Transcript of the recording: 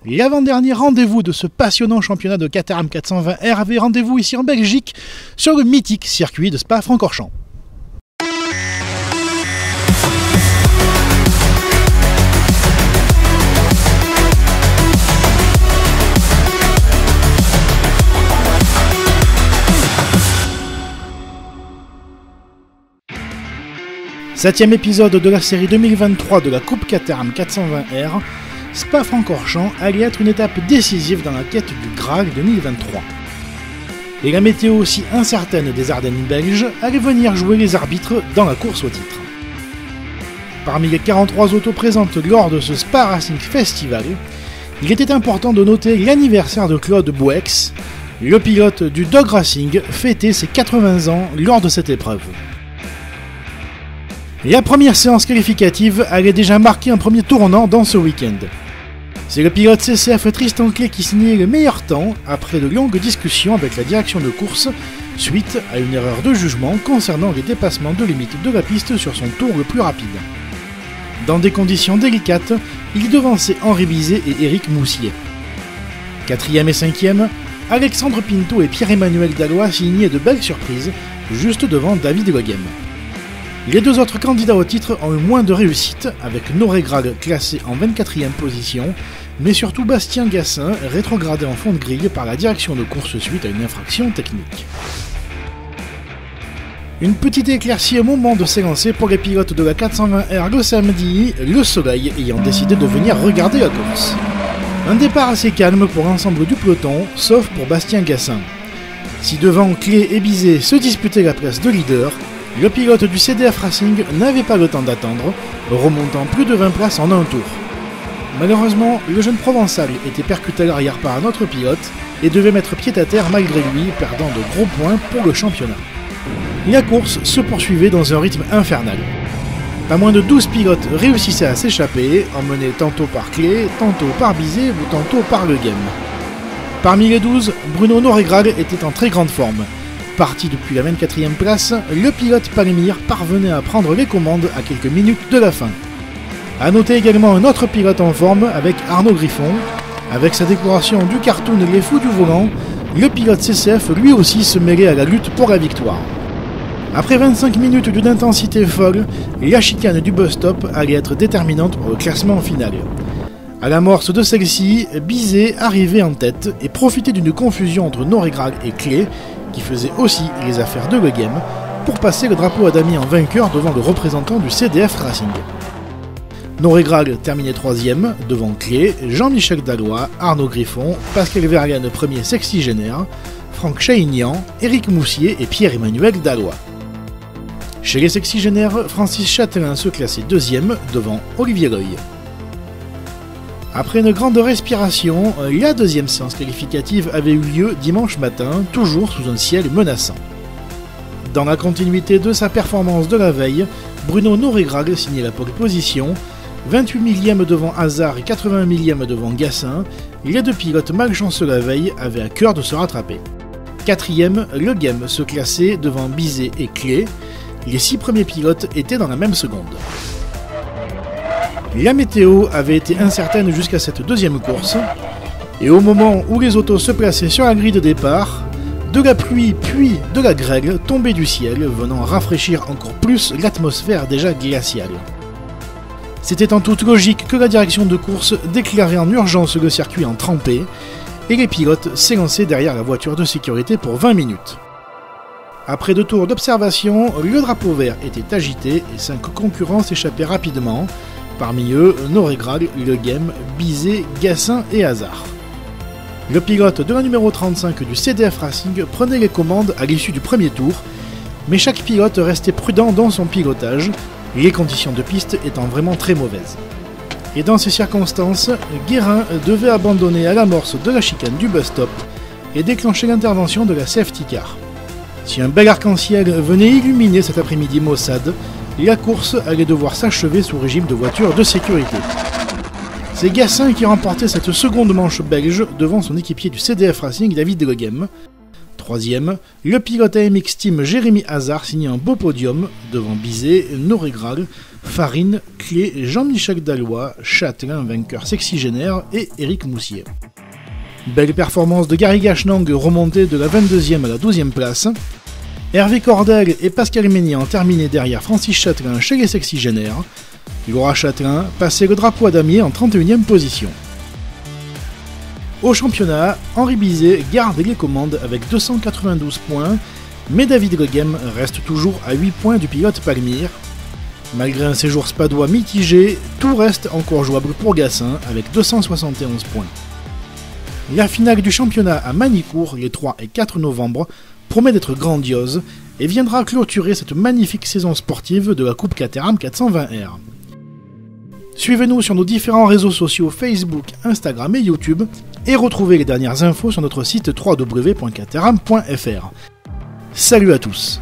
L'avant-dernier rendez-vous de ce passionnant championnat de Caterham 420R avait rendez-vous ici en Belgique sur le mythique circuit de Spa-Francorchamps. Septième épisode de la série 2023 de la Coupe Caterham 420R, Spa-Francorchamps allait être une étape décisive dans la quête du Graal 2023. Et la météo aussi incertaine des Ardennes belges allait venir jouer les arbitres dans la course au titre. Parmi les 43 autos présentes lors de ce Spa Racing Festival, il était important de noter l'anniversaire de Claude Bouex, le pilote du Dog Racing fêtait ses 80 ans lors de cette épreuve. La première séance qualificative allait déjà marquer un premier tournant dans ce week-end. C'est le pilote CCF Tristan Clé qui signait le meilleur temps après de longues discussions avec la direction de course suite à une erreur de jugement concernant les dépassements de limite de la piste sur son tour le plus rapide. Dans des conditions délicates, il devançait Henri Bizet et Éric Moussier. 4e et 5e, Alexandre Pinto et Pierre-Emmanuel Dallois signaient de belles surprises, juste devant David Leghem. Les deux autres candidats au titre ont eu moins de réussite, avec Noré Graal classé en 24e position, mais surtout Bastien Gassin rétrogradé en fond de grille par la direction de course suite à une infraction technique. Une petite éclaircie au moment de s'élancer pour les pilotes de la 420R le samedi, le soleil ayant décidé de venir regarder la course. Un départ assez calme pour l'ensemble du peloton, sauf pour Bastien Gassin. Si devant Clé et Bizet se disputaient la place de leader, le pilote du CDF Racing n'avait pas le temps d'attendre, remontant plus de 20 places en un tour. Malheureusement, le jeune Provençal était percuté à l'arrière par un autre pilote et devait mettre pied à terre malgré lui, perdant de gros points pour le championnat. La course se poursuivait dans un rythme infernal. Pas moins de 12 pilotes réussissaient à s'échapper, emmenés tantôt par Clé, tantôt par Bizet ou tantôt par Leghem. Parmi les 12, Bruno Noré Graal était en très grande forme. Parti depuis la 24e place, le pilote Palmyre parvenait à prendre les commandes à quelques minutes de la fin. A noter également un autre pilote en forme avec Arnaud Griffon. Avec sa décoration du cartoon Les Fous du Volant, le pilote CCF lui aussi se mêlait à la lutte pour la victoire. Après 25 minutes d'une intensité folle, la chicane du bus-stop allait être déterminante pour le classement final. À l'amorce de celle-ci, Bizet arrivait en tête et profitait d'une confusion entre Noré Graal et Clé, qui faisait aussi les affaires de Leghem, pour passer le drapeau à damier en vainqueur devant le représentant du CDF Racing. Noré Graal terminait 3e, devant Clé, Jean-Michel Dallois, Arnaud Griffon, Pascal Verlaine premier sexygénaire, Franck Chaignan, Éric Moussier et Pierre-Emmanuel Dallois. Chez les sexygénaires, Francis Châtelain se classait 2e, devant Olivier Loy. Après une grande respiration, la deuxième séance qualificative avait eu lieu dimanche matin, toujours sous un ciel menaçant. Dans la continuité de sa performance de la veille, Bruno Noré Graal signait la pole position, 28 millième devant Hazard et 80 millième devant Gassin, les deux pilotes malchanceux la veille avaient à cœur de se rattraper. 4e, Leghem se classait devant Bizet et Clé, les 6 premiers pilotes étaient dans la même seconde. La météo avait été incertaine jusqu'à cette deuxième course, et au moment où les autos se plaçaient sur la grille de départ, de la pluie puis de la grêle tombaient du ciel, venant rafraîchir encore plus l'atmosphère déjà glaciale. C'était en toute logique que la direction de course déclarait en urgence le circuit en trempé, et les pilotes s'élançaient derrière la voiture de sécurité pour 20 minutes. Après 2 tours d'observation, le drapeau vert était agité et 5 concurrents s'échappaient rapidement, parmi eux, Noré Graal, Leghem, Bizet, Gassin et Hazard. Le pilote de la numéro 35 du CDF Racing prenait les commandes à l'issue du premier tour, mais chaque pilote restait prudent dans son pilotage, les conditions de piste étant vraiment très mauvaises. Et dans ces circonstances, Guérin devait abandonner à l'amorce de la chicane du bus-stop et déclencher l'intervention de la safety car. Si un bel arc-en-ciel venait illuminer cet après-midi maussade, la course allait devoir s'achever sous régime de voiture de sécurité. C'est Gassin qui remportait cette seconde manche belge devant son équipier du CDF Racing David Leghem. 3e, le pilote AMX Team Jérémy Hazard signait un beau podium devant Bizet, Noré Graal, Farine, Clé, Jean-Michel Dallois, Châtelain vainqueur sexygénaire et Éric Moussier. Belle performance de Gary Gachnang remonté de la 22e à la 12e place. Hervé Cordel et Pascal Ménian terminé derrière Francis Châtelain chez les sexygénaires. Laura Châtelain passait le drapeau à damier en 31e position. Au championnat, Henri Bizet garde les commandes avec 292 points, mais David Leghem reste toujours à 8 points du pilote Palmyre. Malgré un séjour spadois mitigé, tout reste encore jouable pour Gassin avec 271 points. La finale du championnat à Magny-Cours les 3 et 4 novembre promet d'être grandiose et viendra clôturer cette magnifique saison sportive de la Coupe Caterham 420R. Suivez-nous sur nos différents réseaux sociaux Facebook, Instagram et YouTube et retrouvez les dernières infos sur notre site www.caterham.fr. Salut à tous!